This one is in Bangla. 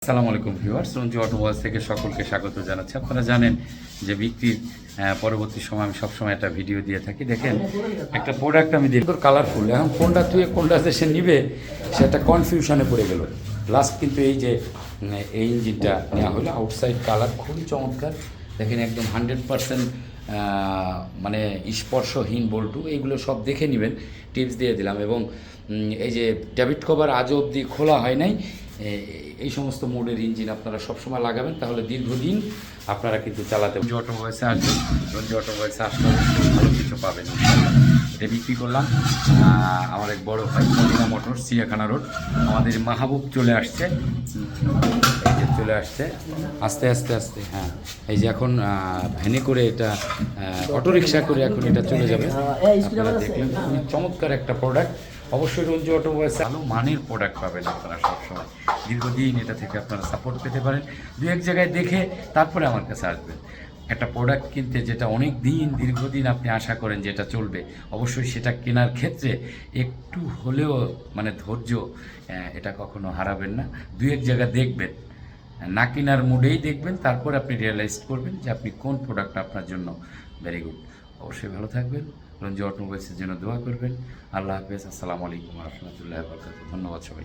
আসসালামু আলাইকুম ভিউয়ার্স, রঞ্জু অটোমোবাইলস থেকে সকলকে স্বাগত জানাচ্ছি। আপনারা জানেন যে বিক্রির পরবর্তী সময় আমি সবসময় একটা ভিডিও দিয়ে থাকি। দেখেন একটা প্রোডাক্ট আমি দিই কালারফুল, এখন কোনটা তুই কোনটা সে নিবে সেটা কনফিউশনে পড়ে গেল। লাস্ট কিন্তু এই যে এই ইঞ্জিনটা নেওয়া হলো, আউটসাইড কালার খুবই চমৎকার। দেখেন একদম 100% মানে স্পর্শহীন বল্টু, এইগুলো সব দেখে নেবেন, টিপস দিয়ে দিলাম। এবং এই যে ডেবিট কভার আজও অবধি খোলা হয় নাই। এই সমস্ত মোডের ইঞ্জিন আপনারা সবসময় লাগাবেন, তাহলে দীর্ঘদিন আপনারা কিন্তু চালাতে। রঞ্জু অটোমোবাইলসে আসবেন, রঞ্জু অটোমোবাইলসে আসলে ভালো কিছু পাবেন। এটা বিক্রি করলাম আমার এক বড় ভাই, মদিনা মোটর, সিয়াখানা রোড। আমাদের মাহবুব চলে আসছে, এই যে চলে আসছে আস্তে আস্তে আস্তে। হ্যাঁ, এই যে এখন ভ্যানে করে এটা অটোরিকশা করে এখন এটা চলে যাবে। আপনারা দেখলেন খুবই চমৎকার একটা প্রোডাক্ট। অবশ্যই রঞ্জু অটোমোবাইলস ভালো মানের প্রোডাক্ট পাবেন আপনারা সবসময়। দীর্ঘদিন এটা থেকে আপনারা সাপোর্ট পেতে পারেন। দু এক জায়গায় দেখে তারপরে আমার কাছে আসবেন। একটা প্রোডাক্ট কিনতে যেটা অনেক দিন দীর্ঘদিন আপনি আশা করেন যেটা চলবে, অবশ্যই সেটা কেনার ক্ষেত্রে একটু হলেও মানে ধৈর্য এটা কখনো হারাবেন না। দু এক জায়গা দেখবেন, না কেনার মুডেই দেখবেন, তারপর আপনি রিয়েলাইজ করবেন যে আপনি কোন প্রোডাক্টটা আপনার জন্য ভেরি গুড। অবশ্যই ভালো থাকবেন, রঞ্জু অটোমোবাইলসের জন্য দোয়া করবেন। আল্লাহ হাফেজ, আসসালামু আলাইকুম রহমতুল্লাহ বরকাতুহু। ধন্যবাদ সবাই।